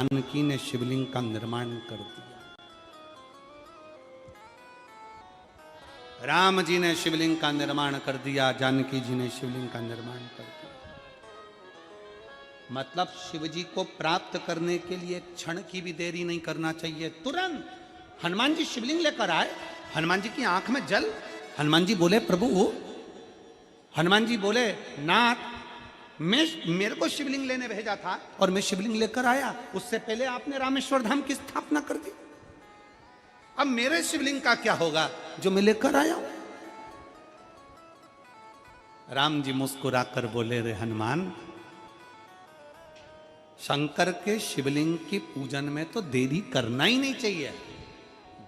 जानकी ने शिवलिंग का निर्माण कर दिया। राम जी ने शिवलिंग का निर्माण कर दिया, जानकी जी ने शिवलिंग का निर्माण कर दिया। मतलब शिव जी को प्राप्त करने के लिए क्षण की भी देरी नहीं करना चाहिए। तुरंत हनुमान जी शिवलिंग लेकर आए, हनुमान जी की आंख में जल। हनुमान जी बोले प्रभु, हनुमान जी बोले नाथ, मेरे को शिवलिंग लेने भेजा था और मैं शिवलिंग लेकर आया, उससे पहले आपने रामेश्वर धाम की स्थापना कर दी। अब मेरे शिवलिंग का क्या होगा जो मैं लेकर आया हूं? राम जी मुस्कुराकर बोले, रे हनुमान, शंकर के शिवलिंग की पूजन में तो देरी करना ही नहीं चाहिए।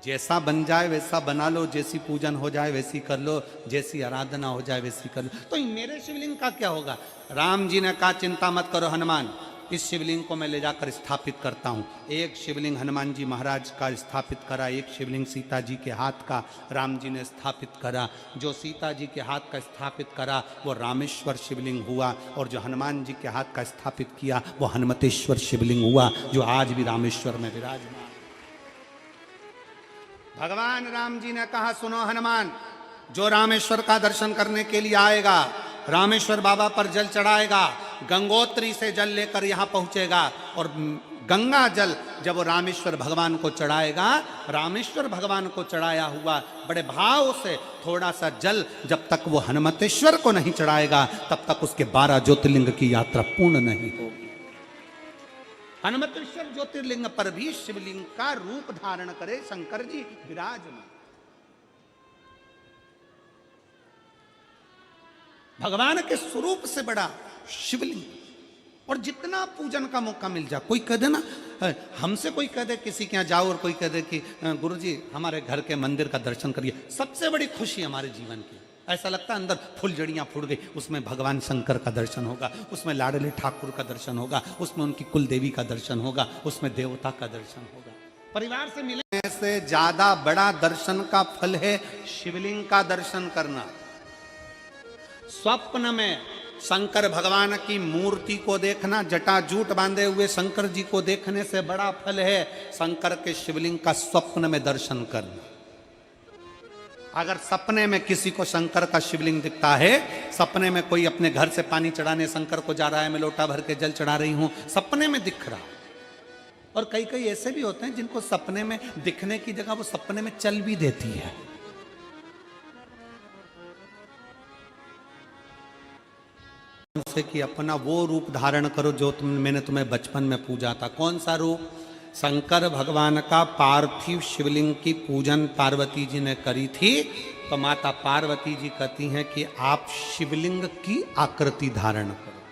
जैसा बन जाए वैसा बना लो, जैसी पूजन हो जाए वैसी कर लो, जैसी आराधना हो जाए वैसी कर लो। तो मेरे शिवलिंग का क्या होगा? राम जी ने कहा चिंता मत करो हनुमान, इस शिवलिंग को मैं ले जाकर स्थापित करता हूँ। एक शिवलिंग हनुमान जी महाराज का स्थापित करा, एक शिवलिंग सीता जी के हाथ का राम जी ने स्थापित करा। जो सीता जी के हाथ का स्थापित करा वो रामेश्वर शिवलिंग हुआ, और जो हनुमान जी के हाथ का स्थापित किया वो हनुमतेश्वर शिवलिंग हुआ, जो आज भी रामेश्वर में विराजमान। भगवान राम जी ने कहा, सुनो हनुमान, जो रामेश्वर का दर्शन करने के लिए आएगा, रामेश्वर बाबा पर जल चढ़ाएगा, गंगोत्री से जल लेकर यहां पहुंचेगा, और गंगा जल जब वो रामेश्वर भगवान को चढ़ाएगा, रामेश्वर भगवान को चढ़ाया हुआ बड़े भाव से थोड़ा सा जल जब तक वो हनुमतेश्वर को नहीं चढ़ाएगा तब तक उसके 12 ज्योतिर्लिंग की यात्रा पूर्ण नहीं होगी। हनुमतेश्वर ज्योतिर्लिंग पर भी शिवलिंग का रूप धारण करे शंकर जी विराजमान। भगवान के स्वरूप से बड़ा शिवलिंग। और जितना पूजन का मौका मिल जाए, कोई कह दे ना, हमसे कोई कह दे किसी के यहाँ जाओ और कोई कह दे कि गुरुजी हमारे घर के मंदिर का दर्शन करिए, सबसे बड़ी खुशी हमारे जीवन की। ऐसा लगता है अंदर फुलझड़ियाँ फूट गई, उसमें भगवान शंकर का दर्शन होगा, उसमें लाडले ठाकुर का दर्शन होगा, उसमें उनकी कुल देवी का दर्शन होगा, उसमें देवता का दर्शन होगा। परिवार से मिलने से ज्यादा बड़ा दर्शन का फल है शिवलिंग का दर्शन करना। स्वप्न में शंकर भगवान की मूर्ति को देखना, जटाजूट बांधे हुए शंकर जी को देखने से बड़ा फल है शंकर के शिवलिंग का स्वप्न में दर्शन करना। अगर सपने में किसी को शंकर का शिवलिंग दिखता है, सपने में कोई अपने घर से पानी चढ़ाने शंकर को जा रहा है, मैं लोटा भर के जल चढ़ा रही हूं, सपने में दिख रहा। और कई कई ऐसे भी होते हैं जिनको सपने में दिखने की जगह वो सपने में चल भी देती है। से कि अपना वो रूप धारण करो जो मैंने तुम्हें बचपन में पूजा था। कौन सा रूप? शंकर भगवान का पार्थिव शिवलिंग की पूजन पार्वती जी ने करी थी, तो माता पार्वती जी कहती हैं कि आप शिवलिंग की आकृति धारण करो।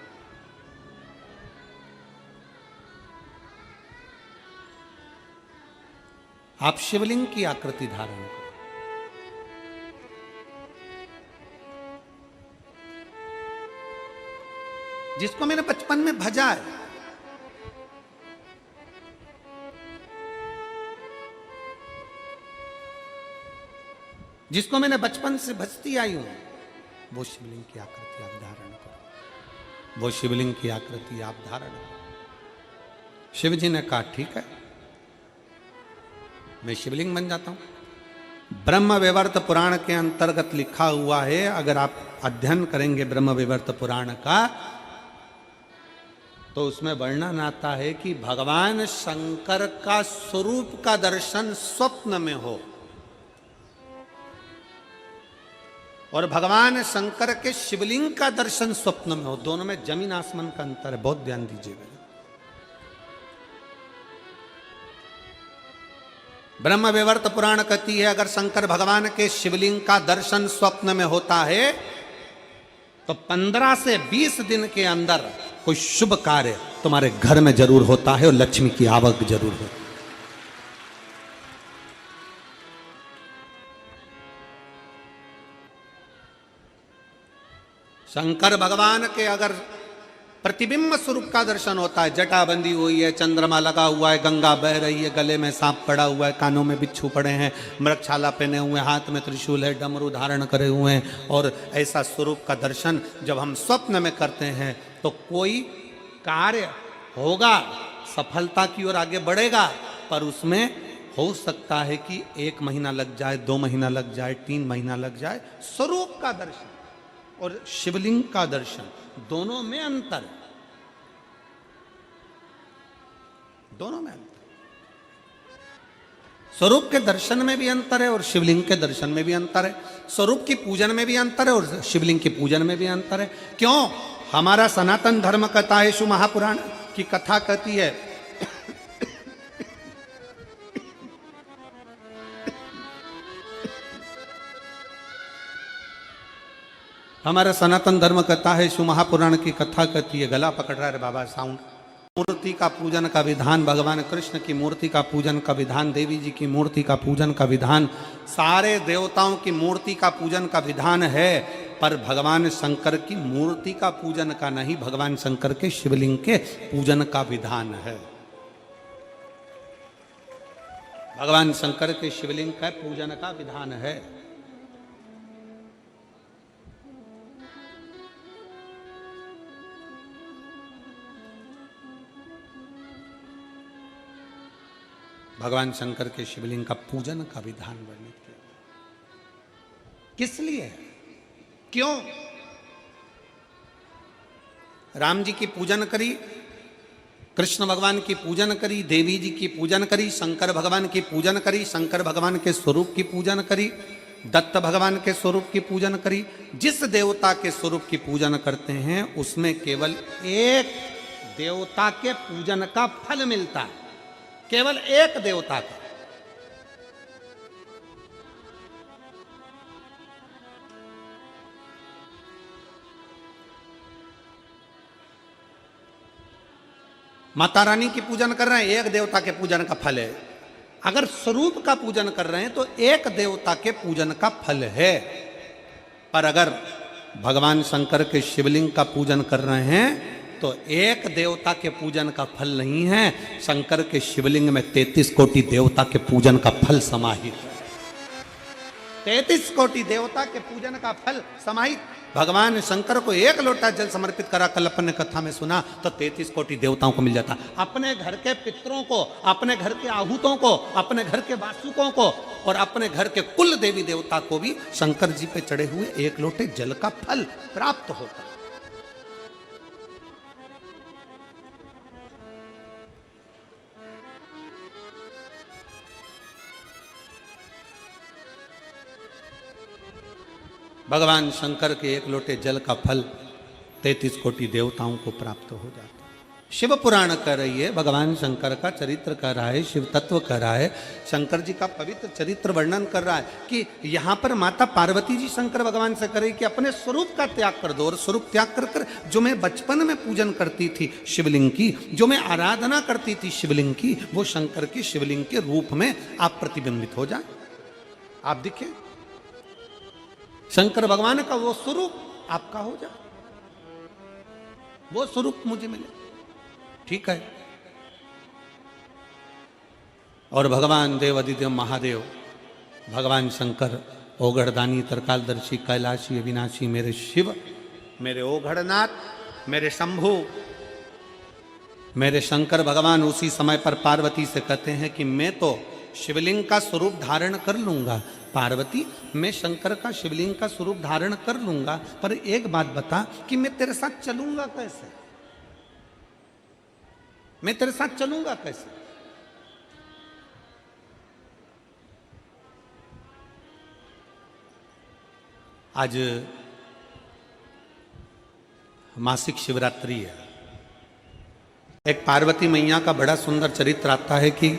आप शिवलिंग की आकृति धारण करो। जिसको मैंने बचपन में भजा है, जिसको मैंने बचपन से भजती आई हूं, वो शिवलिंग की आकृति आप धारण करो, वो शिवलिंग की आकृति आप धारण करो। शिव जी ने कहा ठीक है, मैं शिवलिंग बन जाता हूं। ब्रह्म वैवर्त पुराण के अंतर्गत लिखा हुआ है, अगर आप अध्ययन करेंगे ब्रह्म वैवर्त पुराण का, तो उसमें वर्णन आता है कि भगवान शंकर का स्वरूप का दर्शन स्वप्न में हो और भगवान शंकर के शिवलिंग का दर्शन स्वप्न में हो। दोनों में जमीन आसमान का अंतर है, बहुत ध्यान दीजिएगा। ब्रह्म वैवर्त पुराण कहती है, अगर शंकर भगवान के शिवलिंग का दर्शन स्वप्न में होता है तो 15 से 20 दिन के अंदर कोई शुभ कार्य तुम्हारे घर में जरूर होता है और लक्ष्मी की आवक जरूर होती है। शंकर भगवान के अगर प्रतिबिंब स्वरूप का दर्शन होता है, जटा बंधी हुई है, चंद्रमा लगा हुआ है, गंगा बह रही है, गले में सांप पड़ा हुआ है, कानों में बिच्छू पड़े हैं, मृगछाला पहने हुए, हाथ में त्रिशूल है, डमरू धारण करे हुए हैं, और ऐसा स्वरूप का दर्शन जब हम स्वप्न में करते हैं तो कोई कार्य होगा, सफलता की ओर आगे बढ़ेगा, पर उसमें हो सकता है कि 1 महीना लग जाए, 2 महीना लग जाए, 3 महीना लग जाए। स्वरूप का दर्शन और शिवलिंग का दर्शन, दोनों में अंतर है, दोनों में अंतर। स्वरूप के दर्शन में भी अंतर है और शिवलिंग के दर्शन में भी अंतर है। स्वरूप की पूजन में भी अंतर है और शिवलिंग की पूजन में भी अंतर है। क्यों? हमारा सनातन धर्म कथा है, शिव महापुराण की कथा कहती है हमारा सनातन धर्म कहता है, शिव महापुराण की कथा कहती है, गला पकड़ रहा है बाबा साउंड। मूर्ति का पूजन का विधान, भगवान कृष्ण की मूर्ति का पूजन का विधान, देवी जी की मूर्ति का पूजन का विधान, सारे देवताओं की मूर्ति का पूजन का विधान है, पर भगवान शंकर की मूर्ति का पूजन का नहीं, भगवान शंकर के शिवलिंग के पूजन का विधान है। भगवान शंकर के शिवलिंग का पूजन का विधान है। भगवान शंकर के शिवलिंग का पूजन का विधान वर्णित किया। किस लिए? क्यों? राम जी की पूजन करी, कृष्ण भगवान की पूजन करी, देवी जी की पूजन करी, शंकर भगवान की पूजन करी, शंकर भगवान के स्वरूप की पूजन करी, दत्त भगवान के स्वरूप की पूजन करी। जिस देवता के स्वरूप की पूजन करते हैं उसमें केवल एक देवता के पूजन का फल मिलता है, केवल एक देवता का। माता रानी की पूजन कर रहे हैं, एक देवता के पूजन का फल है। अगर स्वरूप का पूजन कर रहे हैं तो एक देवता के पूजन का फल है। पर अगर भगवान शंकर के शिवलिंग का पूजन कर रहे हैं तो एक देवता के पूजन का फल नहीं है, शंकर के शिवलिंग में 33 कोटि देवता के पूजन का फल समाहित है। 33 कोटि देवता के पूजन का फल समाहित। भगवान शंकर को एक लोटा जल समर्पित करा, कल अपन ने कथा में सुना, तो 33 कोटि देवताओं को मिल जाता। अपने घर के पितरों को, अपने घर के आहूतों को, अपने घर के वासुकों को और अपने घर के कुल देवी देवता को भी शंकर जी पे चढ़े हुए एक लोटे जल का फल प्राप्त होता। भगवान शंकर के एक लोटे जल का फल 33 कोटि देवताओं को प्राप्त हो जाता है। शिव पुराण कह रही है, भगवान शंकर का चरित्र कह रहा है, शिव तत्व कह रहा है, शंकर जी का पवित्र चरित्र वर्णन कर रहा है कि यहाँ पर माता पार्वती जी शंकर भगवान से कह रही कि अपने स्वरूप का त्याग कर दो, और स्वरूप त्याग कर कर जो मैं बचपन में पूजन करती थी शिवलिंग की, जो मैं आराधना करती थी शिवलिंग की, वो शंकर की शिवलिंग के रूप में आप प्रतिबिंबित हो जाए, आप दिखे, शंकर भगवान का वो स्वरूप आपका हो जाए, वो स्वरूप मुझे मिले, ठीक है। और भगवान देव अधिदेव महादेव, भगवान शंकर ओगढ़दानी, तरकालदर्शी, कैलाशी, अविनाशी, मेरे शिव, मेरे ओगढ़नाथ, मेरे शंभु, मेरे शंकर भगवान उसी समय पर पार्वती से कहते हैं कि मैं तो शिवलिंग का स्वरूप धारण कर लूंगा, पार्वती मैं शंकर का शिवलिंग का स्वरूप धारण कर लूंगा, पर एक बात बता कि मैं तेरे साथ चलूंगा कैसे, मैं तेरे साथ चलूंगा कैसे। आज मासिक शिवरात्रि है। एक पार्वती मैया का बड़ा सुंदर चरित्र आता है कि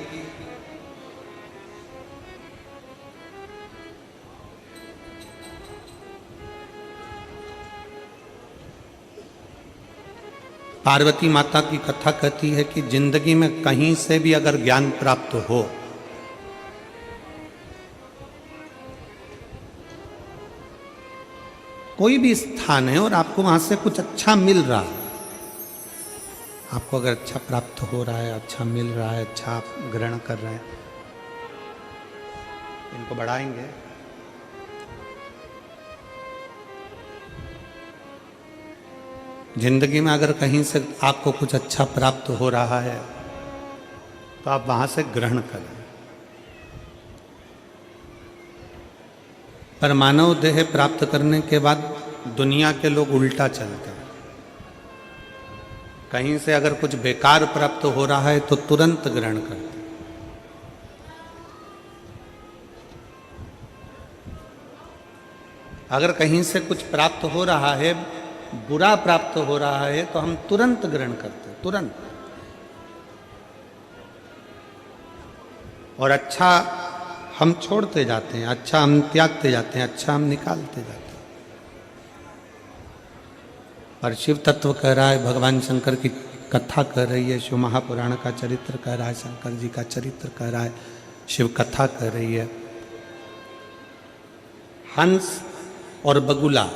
पार्वती माता की कथा कहती है कि जिंदगी में कहीं से भी अगर ज्ञान प्राप्त हो, कोई भी स्थान है और आपको वहां से कुछ अच्छा मिल रहा है, आपको अगर अच्छा प्राप्त हो रहा है, अच्छा मिल रहा है, अच्छा आप ग्रहण कर रहे हैं, इनको बढ़ाएंगे। जिंदगी में अगर कहीं से आपको कुछ अच्छा प्राप्त हो रहा है तो आप वहां से ग्रहण करें। पर मानव देह प्राप्त करने के बाद दुनिया के लोग उल्टा चलते हैं। कहीं से अगर कुछ बेकार प्राप्त हो रहा है तो तुरंत ग्रहण करते हैं। अगर कहीं से कुछ प्राप्त हो रहा है, बुरा प्राप्त हो रहा है, तो हम तुरंत ग्रहण करते हैं, तुरंत। और अच्छा हम छोड़ते जाते हैं, अच्छा हम त्यागते जाते हैं, अच्छा हम निकालते जाते हैं। और शिव तत्व कह रहा है, भगवान शंकर की कथा कह रही है, शिव महापुराण का चरित्र कह रहा है, शंकर जी का चरित्र कह रहा है, शिव कथा कह रही है। हंस और बगुला,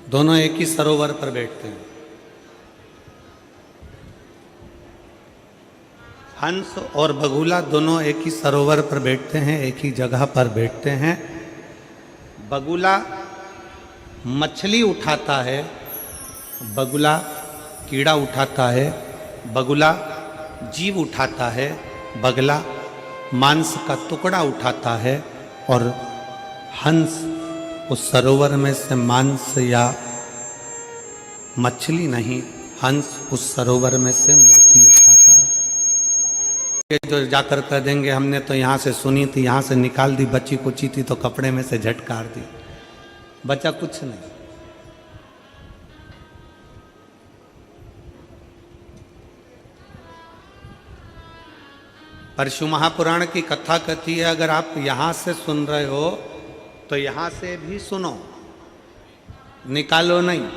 दोनों एक ही सरोवर पर बैठते हैं। हंस और बगुला दोनों एक ही सरोवर पर बैठते हैं, एक ही जगह पर बैठते हैं। बगुला मछली उठाता है, बगुला कीड़ा उठाता है, बगुला जीव उठाता है, बगला मांस का टुकड़ा उठाता है, और हंस उस सरोवर में से मांस या मछली नहीं, हंस उस सरोवर में से मोती उठाता है। जो जाकर कह देंगे हमने तो यहाँ से सुनी थी, यहाँ से निकाल दी, बची कुची थी तो कपड़े में से झटकार दी, बचा कुछ नहीं। पर शिव महापुराण की कथा कहती है, अगर आप यहां से सुन रहे हो तो यहां से भी सुनो, निकालो नहीं।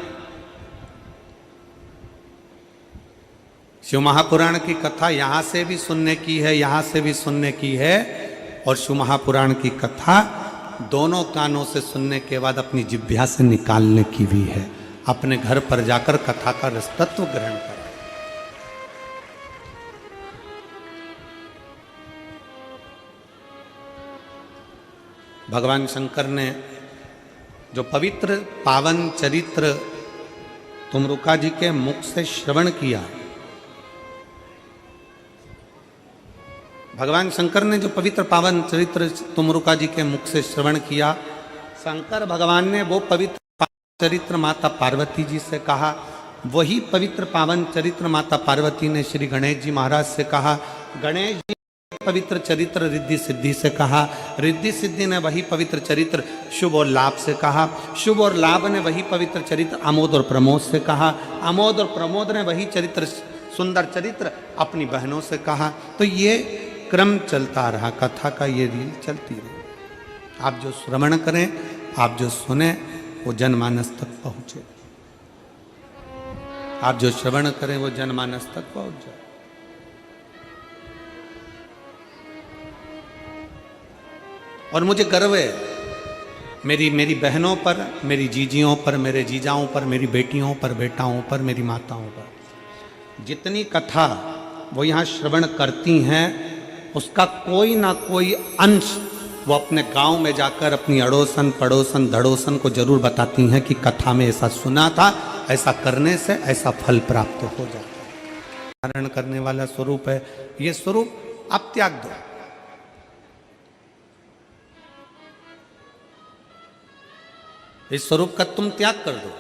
शिव महापुराण की कथा यहां से भी सुनने की है, यहां से भी सुनने की है। और शिव महापुराण की कथा दोनों कानों से सुनने के बाद अपनी जिह्वा से निकालने की भी है। अपने घर पर जाकर कथा का रसतत्व ग्रहण करें। भगवान शंकर ने जो पवित्र पावन चरित्र तुमरुका जी के मुख से श्रवण किया, भगवान शंकर ने जो पवित्र पावन चरित्र तुमरुका जी के मुख से श्रवण किया, शंकर भगवान ने वो पवित्र पावन चरित्र माता पार्वती जी से कहा। वही पवित्र पावन चरित्र माता पार्वती ने श्री गणेश जी महाराज से कहा। गणेश जी पवित्र चरित्र रिद्धि सिद्धि से कहा। रिद्धि सिद्धि ने वही पवित्र चरित्र शुभ और लाभ से कहा। शुभ और लाभ ने वही पवित्र चरित्र आमोद और प्रमोद से कहा। आमोद और प्रमोद ने वही चरित्र सुंदर चरित्र अपनी बहनों से कहा। तो ये क्रम चलता रहा, कथा का ये रील चलती रही। आप जो श्रवण करें, आप जो सुने, वो जनमानस तक पहुंचे। आप जो श्रवण करें वो जनमानस तक पहुंच जाए। और मुझे गर्व है मेरी बहनों पर, मेरी जीजियों पर, मेरे जीजाओं पर, मेरी बेटियों पर, बेटाओं पर, मेरी माताओं पर। जितनी कथा वो यहाँ श्रवण करती हैं, उसका कोई ना कोई अंश वो अपने गांव में जाकर अपनी अड़ोसन पड़ोसन धड़ोसन को जरूर बताती हैं कि कथा में ऐसा सुना था, ऐसा करने से ऐसा फल प्राप्त हो जाता है। धारण करने वाला स्वरूप है ये। स्वरूप आप त्याग दो। इस स्वरूप का तुम त्याग कर दो।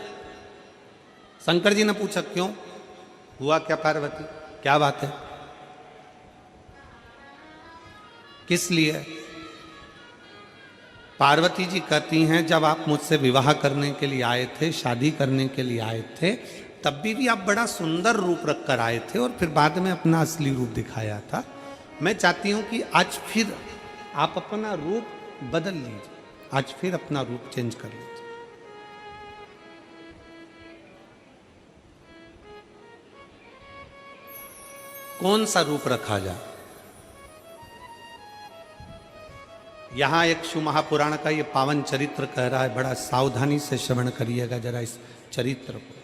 शंकर जी ने पूछा क्यों हुआ क्या पार्वती, क्या बात है, किस लिए? पार्वती जी कहती हैं जब आप मुझसे विवाह करने के लिए आए थे, शादी करने के लिए आए थे, तब भी आप बड़ा सुंदर रूप रखकर आए थे और फिर बाद में अपना असली रूप दिखाया था। मैं चाहती हूं कि आज फिर आप अपना रूप बदल लीजिए, आज फिर अपना रूप चेंज कर लीजिए। कौन सा रूप रखा जाए? यहां एक शिव महापुराण का ये पावन चरित्र कह रहा है, बड़ा सावधानी से श्रवण करिएगा जरा इस चरित्र को।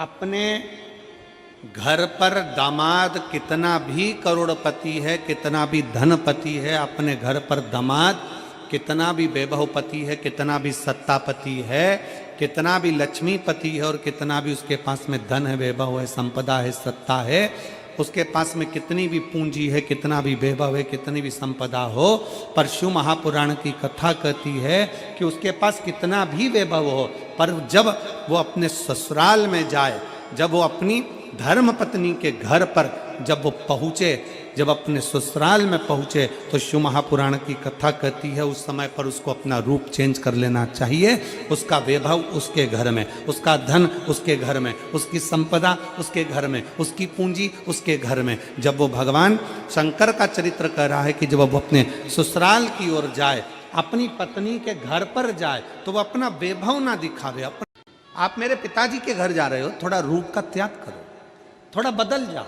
अपने घर पर दामाद कितना भी करोड़पति है, कितना भी धनपति है, अपने घर पर दामाद कितना भी वैभवपति है, कितना भी सत्तापति है, कितना भी लक्ष्मीपति है और कितना भी उसके पास में धन है, वैभव है, संपदा है, सत्ता है, उसके पास में कितनी भी पूंजी है, कितना भी वैभव है, कितनी भी संपदा हो, पर शिव महापुराण की कथा कहती है कि उसके पास कितना भी वैभव हो, पर जब वो अपने ससुराल में जाए, जब वो अपनी धर्म पत्नी के घर पर जब वो पहुँचे, जब अपने ससुराल में पहुँचे, तो शिव महापुराण की कथा कहती है उस समय पर उसको अपना रूप चेंज कर लेना चाहिए। उसका वैभव उसके घर में, उसका धन उसके घर में, उसकी संपदा उसके घर में, उसकी पूंजी उसके घर में। जब वो भगवान शंकर का चरित्र कह रहा है कि जब वो अपने ससुराल की ओर जाए, अपनी पत्नी के घर पर जाए, तो वो अपना वैभव ना दिखावे। आप मेरे पिताजी के घर जा रहे हो, थोड़ा रूप का त्याग करो, थोड़ा बदल जाओ।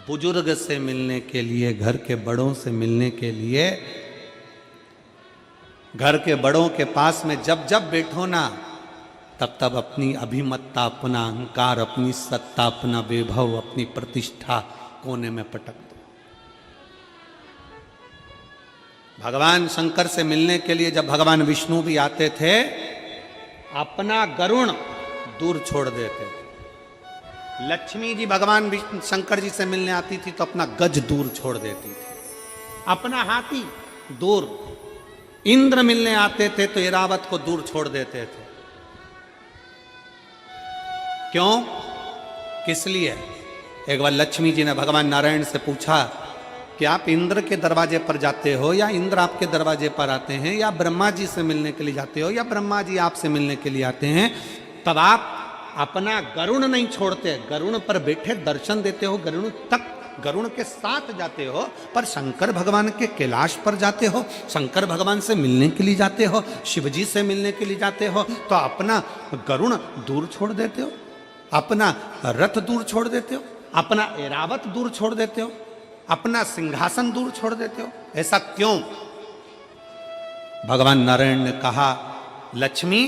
बुजुर्ग से मिलने के लिए, घर के बड़ों से मिलने के लिए, घर के बड़ों के पास में जब जब बैठो ना, तब तब अपनी अभिमत्ता, अपना अहंकार, अपनी सत्ता, अपना वैभव, अपनी प्रतिष्ठा कोने में पटक दो। भगवान शंकर से मिलने के लिए जब भगवान विष्णु भी आते थे, अपना गरुण दूर छोड़ देते थे। लक्ष्मी जी भगवान शंकर जी से मिलने आती थी तो अपना गज दूर छोड़ देती थी, अपना हाथी दूर। इंद्र मिलने आते थे तो ऐरावत को दूर छोड़ देते थे। क्यों? किस लिए? एक बार लक्ष्मी जी ने भगवान नारायण से पूछा कि आप इंद्र के दरवाजे पर जाते हो या इंद्र आपके दरवाजे पर आते हैं, या ब्रह्मा जी से मिलने के लिए जाते हो या ब्रह्मा जी आपसे मिलने के लिए आते हैं? तब आप अपना गरुण नहीं छोड़ते, गरुण पर बैठे दर्शन देते हो, गरुण तक, गरुण के साथ जाते हो, पर शंकर भगवान के कैलाश पर जाते हो, शंकर भगवान से मिलने के लिए जाते हो, शिव जी से मिलने के लिए जाते हो, तो अपना गरुण दूर छोड़ देते हो, अपना रथ दूर छोड़ देते हो, अपना ऐरावत दूर छोड़ देते हो, अपना सिंहासन दूर छोड़ देते हो। ऐसा क्यों? भगवान नारायण ने कहा, लक्ष्मी,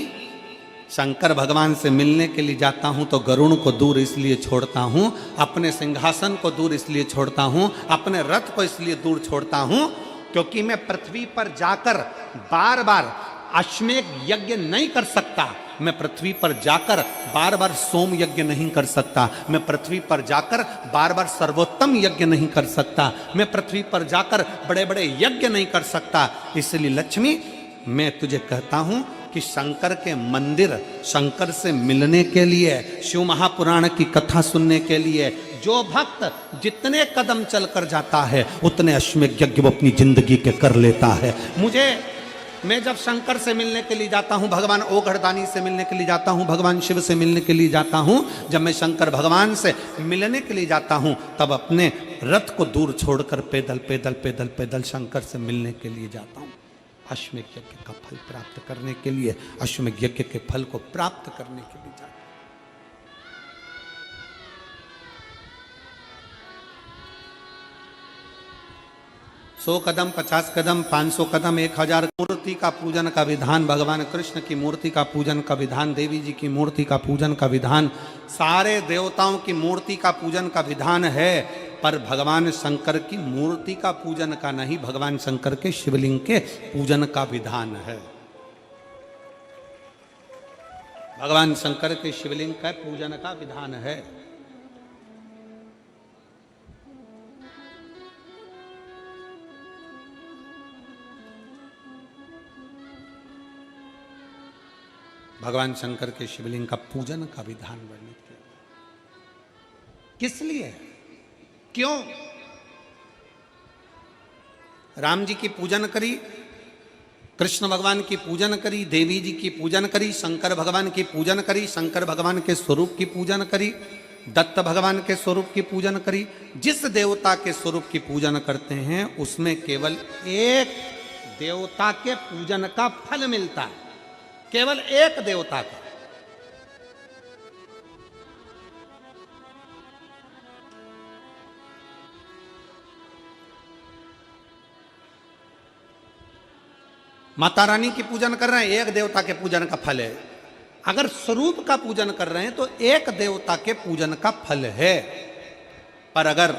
शंकर भगवान से मिलने के लिए जाता हूं तो गरुण को दूर इसलिए छोड़ता हूं, अपने सिंहासन को दूर इसलिए छोड़ता हूं, अपने रथ को इसलिए दूर छोड़ता हूं, क्योंकि मैं पृथ्वी पर जाकर बार बार अश्वमेध यज्ञ नहीं कर सकता, मैं पृथ्वी पर जाकर बार बार सोम यज्ञ नहीं कर सकता, मैं पृथ्वी पर जाकर बार बार सर्वोत्तम यज्ञ नहीं कर सकता, मैं पृथ्वी पर जाकर बड़े बड़े यज्ञ नहीं कर सकता। इसलिए लक्ष्मी, मैं तुझे कहता हूं कि शंकर के मंदिर, शंकर से मिलने के लिए, शिव महापुराण की कथा सुनने के लिए जो भक्त जितने कदम चलकर जाता है, उतने अश्वमेध यज्ञ वो अपनी जिंदगी के कर लेता है। मैं जब शंकर से मिलने के लिए जाता हूं, भगवान ओघड़दानी से मिलने के लिए जाता हूं, भगवान शिव से मिलने के लिए जाता हूं, जब मैं शंकर भगवान से मिलने के लिए जाता हूं, तब अपने रथ को दूर छोड़कर पैदल पैदल पैदल पैदल शंकर से मिलने के लिए जाता हूं, अश्वमेध यज्ञ का फल प्राप्त करने के लिए, अश्वमेध यज्ञ के फल को प्राप्त करने के लिए जाता हूं। 100 कदम, 50 कदम, 500 कदम, 1000 मूर्ति का पूजन का विधान, भगवान कृष्ण की मूर्ति का पूजन का विधान, देवी जी की मूर्ति का पूजन का विधान, सारे देवताओं की मूर्ति का पूजन का विधान है, पर भगवान शंकर की मूर्ति का पूजन का नहीं, भगवान शंकर के शिवलिंग के पूजन का विधान है। भगवान शंकर के शिवलिंग का पूजन का विधान है। भगवान शंकर के शिवलिंग का पूजन का विधान वर्णित किया। किस लिए? क्यों? राम जी की पूजन करी, कृष्ण भगवान की पूजन करी, देवी जी की पूजन करी, शंकर भगवान की पूजन करी, शंकर भगवान के स्वरूप की पूजन करी, दत्त भगवान के स्वरूप की पूजन करी। जिस देवता के स्वरूप की पूजन करते हैं उसमें केवल एक देवता के पूजन का फल मिलता है, केवल एक देवता का। माता रानी की पूजन कर रहे हैं, एक देवता के पूजन का फल है। अगर स्वरूप का पूजन कर रहे हैं तो एक देवता के पूजन का फल है। पर अगर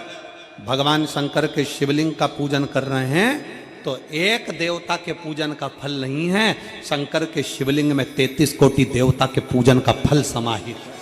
भगवान शंकर के शिवलिंग का पूजन कर रहे हैं तो एक देवता के पूजन का फल नहीं है, शंकर के शिवलिंग में 33 कोटि देवता के पूजन का फल समाहित है।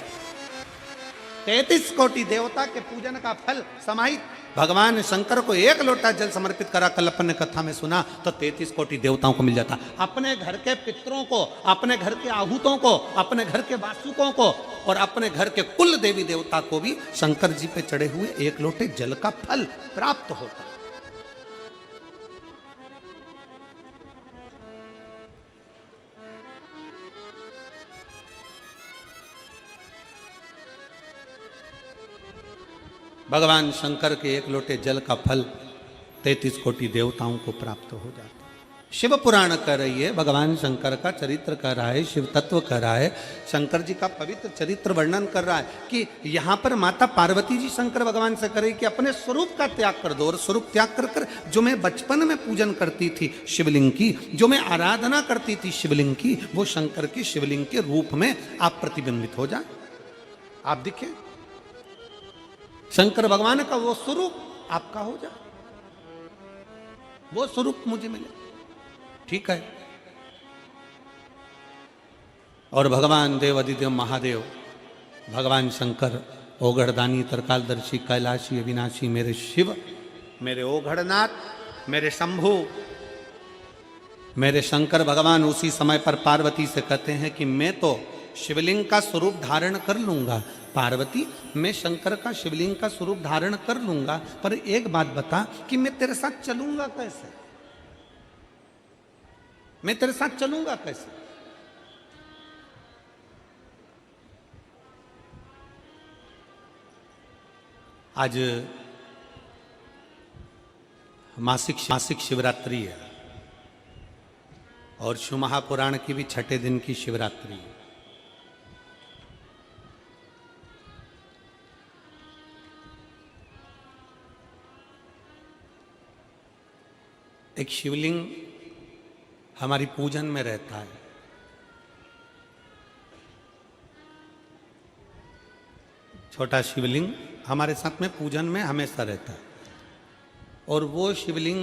33 कोटि देवता के पूजन का फल समाहित। भगवान शंकर को एक लोटा जल समर्पित करा, कल अपन ने कथा में सुना, तो 33 कोटि देवताओं को मिल जाता। अपने घर के पितरों को, अपने घर के आहूतों को, अपने घर के वासुकों को और अपने घर के कुल देवी देवता को भी शंकर जी पे चढ़े हुए एक लोटे जल का फल प्राप्त होता। भगवान शंकर के एक लोटे जल का फल 33 कोटि देवताओं को प्राप्त हो जाता है। शिव पुराण कह रही है, भगवान शंकर का चरित्र कह रहा है, शिव तत्व कह रहा है, शंकर जी का पवित्र चरित्र वर्णन कर रहा है कि यहाँ पर माता पार्वती जी शंकर भगवान से करे कि अपने स्वरूप का त्याग कर दो, और स्वरूप त्याग कर कर जो मैं बचपन में पूजन करती थी शिवलिंग की, जो मैं आराधना करती थी शिवलिंग की, वो शंकर की शिवलिंग के रूप में आप प्रतिबिंबित हो जाए, आप दिखे, शंकर भगवान का वो स्वरूप आपका हो जाए, वो स्वरूप मुझे मिले, ठीक है। और भगवान देव अधिदेव महादेव, भगवान शंकर ओगढ़दानी तरकालदर्शी कैलाशी अविनाशी मेरे शिव, मेरे ओगढ़नाथ, मेरे शंभु, मेरे शंकर भगवान उसी समय पर पार्वती से कहते हैं कि मैं तो शिवलिंग का स्वरूप धारण कर लूंगा, पार्वती मैं शंकर का शिवलिंग का स्वरूप धारण कर लूंगा, पर एक बात बता कि मैं तेरे साथ चलूंगा कैसे, मैं तेरे साथ चलूंगा कैसे। आज मासिक शिवरात्रि है और शिव महापुराण की भी छठे दिन की शिवरात्रि है। एक शिवलिंग हमारी पूजन में रहता है, छोटा शिवलिंग हमारे साथ में पूजन में हमेशा रहता है, और वो शिवलिंग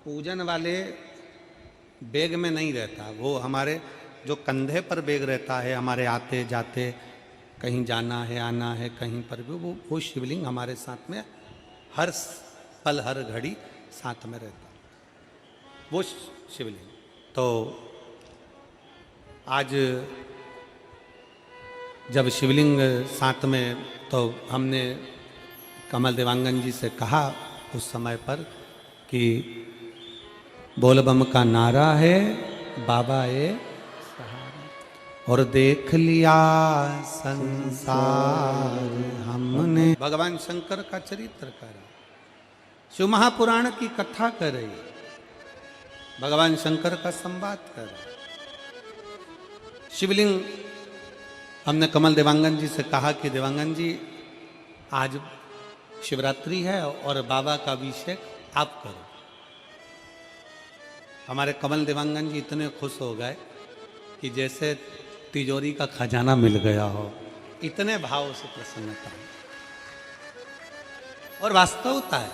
पूजन वाले बैग में नहीं रहता, वो हमारे जो कंधे पर बैग रहता है, हमारे आते जाते कहीं जाना है आना है कहीं पर भी वो शिवलिंग हमारे साथ में हर पल हर घड़ी साथ में रहता, वो शिवलिंग। तो आज जब शिवलिंग साथ में, तो हमने कमल देवांगन जी से कहा उस समय पर कि बोलबम का नारा है बाबा ए सहारा, और देख लिया संसार हमने। भगवान शंकर का चरित्र कर, शिव महापुराण की कथा कर रही, भगवान शंकर का संवाद कर रही। शिवलिंग हमने कमल देवांगन जी से कहा कि देवांगन जी आज शिवरात्रि है और बाबा का अभिषेक आप करो। हमारे कमल देवांगन जी इतने खुश हो गए कि जैसे तिजोरी का खजाना मिल गया हो, इतने भाव से प्रसन्नता। और वास्तवता है,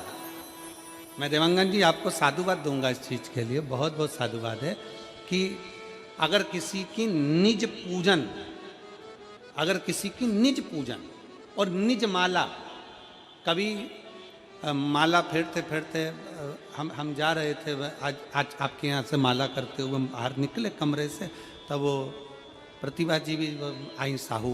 मैं देवांगन जी आपको साधुवाद दूंगा इस चीज के लिए, बहुत बहुत साधुवाद है कि अगर किसी की निज पूजन, अगर किसी की निज पूजन और निज माला, कभी माला फेरते फेरते हम जा रहे थे, आज आपके यहाँ से माला करते हुए बाहर निकले कमरे से, तब वो प्रतिभा जी भी आई, साहू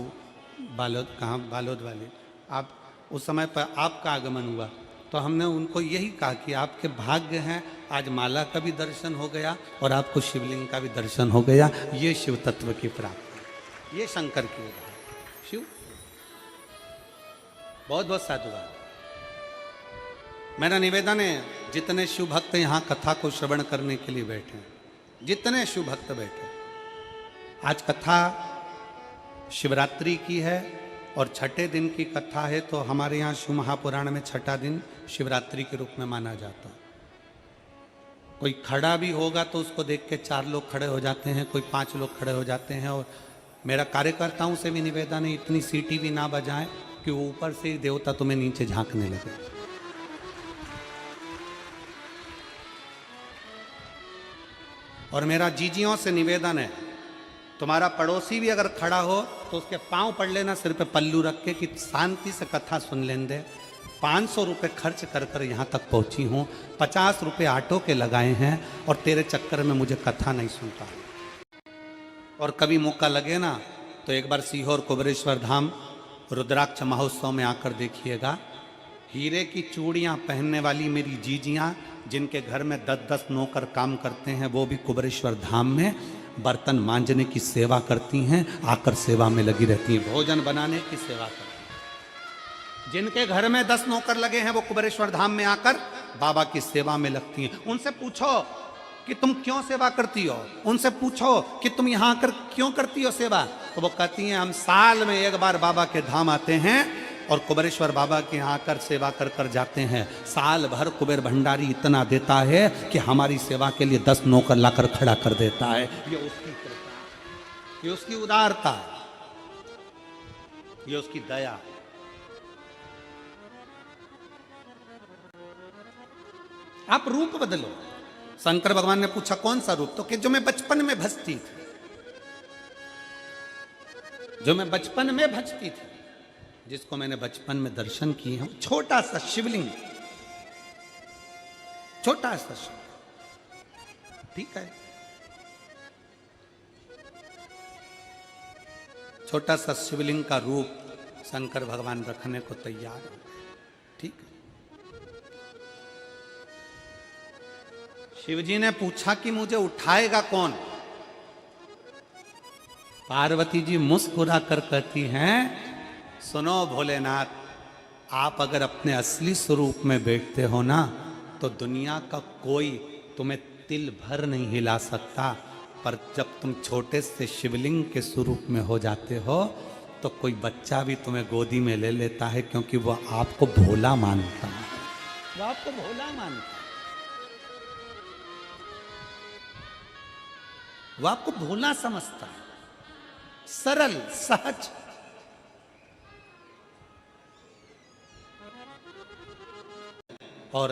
बालोद, कहाँ बालोद वाले, आप उस समय पर आपका आगमन हुआ, तो हमने उनको यही कहा कि आपके भाग्य हैं, आज माला का भी दर्शन हो गया और आपको शिवलिंग का भी दर्शन हो गया। ये शिव तत्व की प्राप्ति, ये शंकर की उदाहरण। शिव बहुत बहुत साधुवाद। मेरा निवेदन है, जितने शिव भक्त यहाँ कथा को श्रवण करने के लिए बैठे, जितने शिव भक्त बैठे, आज कथा शिवरात्रि की है और छठे दिन की कथा है, तो हमारे यहाँ शिव महापुराण में छठा दिन शिवरात्रि के रूप में माना जाता है। कोई खड़ा भी होगा तो उसको देख के 4 लोग खड़े हो जाते हैं, कोई 5 लोग खड़े हो जाते हैं। और मेरा कार्यकर्ताओं से भी निवेदन है, इतनी सीटी भी ना बजाएं, कि ऊपर से ही देवता तुम्हें नीचे झांकने लगे। और मेरा जीजियों से निवेदन है, तुम्हारा पड़ोसी भी अगर खड़ा हो तो उसके पांव पड़ लेना सिर पे पल्लू रख के कि शांति से कथा सुन लें दे। 500 रुपये खर्च कर कर यहाँ तक पहुँची हूँ, 50 रुपये ऑटो के लगाए हैं और तेरे चक्कर में मुझे कथा नहीं सुनता। और कभी मौका लगे ना तो एक बार सीहोर कुबेरेश्वर धाम रुद्राक्ष महोत्सव में आकर देखिएगा। हीरे की चूड़ियाँ पहनने वाली मेरी जीजियाँ जिनके घर में 10-10 नौकर काम करते हैं, वो भी कुबेरेश्वर धाम में बर्तन मांजने की सेवा करती हैं, आकर सेवा में लगी रहती हैं, भोजन बनाने की सेवा करती हैं। जिनके घर में 10 नौकर लगे हैं वो कुबेरेश्वर धाम में आकर बाबा की सेवा में लगती हैं। उनसे पूछो कि तुम क्यों सेवा करती हो, उनसे पूछो कि तुम यहाँ आकर क्यों करती हो सेवा, तो वो कहती हैं हम साल में एक बार बाबा के धाम आते हैं और कुबेरेश्वर बाबा के यहाँ आकर सेवा कर कर जाते हैं। साल भर कुबेर भंडारी इतना देता है कि हमारी सेवा के लिए 10 नौकर लाकर खड़ा कर देता है। ये उसकी कृपा, ये उसकी उदारता, ये उसकी दया। आप रूप बदलो। शंकर भगवान ने पूछा कौन सा रूप, तो कि जो मैं बचपन में भजती थी, जो मैं बचपन में भजती थी, जिसको मैंने बचपन में दर्शन किए हैं, छोटा सा शिवलिंग, छोटा सा शिवलिंग, ठीक है, छोटा सा शिवलिंग का रूप शंकर भगवान रखने को तैयार है, ठीक है। शिवजी ने पूछा कि मुझे उठाएगा कौन। पार्वती जी मुस्कुरा कर कहती हैं, सुनो भोलेनाथ, आप अगर अपने असली स्वरूप में बैठते हो ना तो दुनिया का कोई तुम्हें तिल भर नहीं हिला सकता, पर जब तुम छोटे से शिवलिंग के स्वरूप में हो जाते हो तो कोई बच्चा भी तुम्हें गोदी में ले लेता है, क्योंकि वो आपको भोला मानता है, वो आपको भोला मानता है, वो आपको भोला समझता है, सरल सहज। और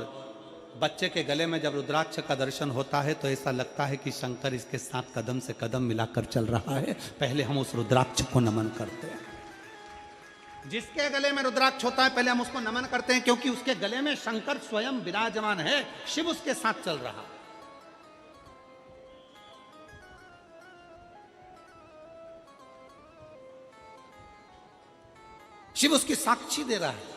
बच्चे के गले में जब रुद्राक्ष का दर्शन होता है तो ऐसा लगता है कि शंकर इसके साथ कदम से कदम मिलाकर चल रहा है। पहले हम उस रुद्राक्ष को नमन करते हैं। जिसके गले में रुद्राक्ष होता है पहले हम उसको नमन करते हैं, क्योंकि उसके गले में शंकर स्वयं विराजमान है, शिव उसके साथ चल रहा है। शिव उसकी साक्षी दे रहा है।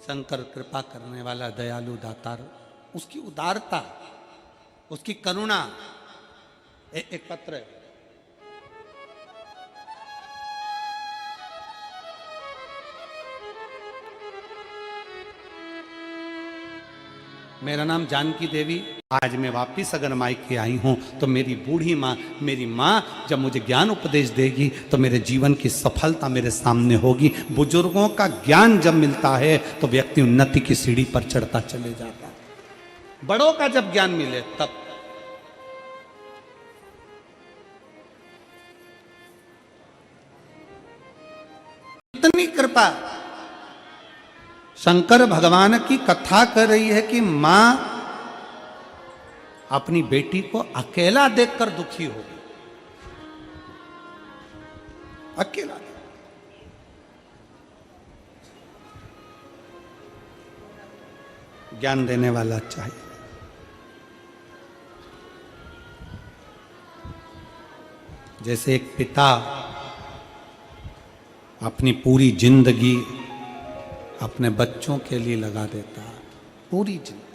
शंकर कृपा करने वाला दयालु दातार, उसकी उदारता, उसकी करुणा। एक पत्र है, मेरा नाम जानकी देवी। आज मैं वापिस अगर मायके आई हूं तो मेरी बूढ़ी माँ, मेरी माँ जब मुझे ज्ञान उपदेश देगी तो मेरे जीवन की सफलता मेरे सामने होगी। बुजुर्गों का ज्ञान जब मिलता है तो व्यक्ति उन्नति की सीढ़ी पर चढ़ता चले जाता है। बड़ों का जब ज्ञान मिले तब। इतनी कृपा। शंकर भगवान की कथा कर रही है कि मां अपनी बेटी को अकेला देखकर दुखी हो गई, अकेला। ज्ञान देने वाला चाहिए। जैसे एक पिता अपनी पूरी जिंदगी अपने बच्चों के लिए लगा देता है, पूरी जिंदगी।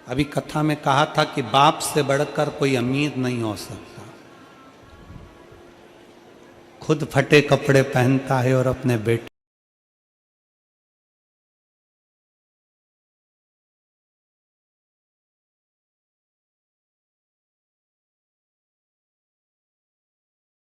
अभी कथा में कहा था कि बाप से बढ़कर कोई अमीर नहीं हो सकता। खुद फटे कपड़े पहनता है और अपने बेटे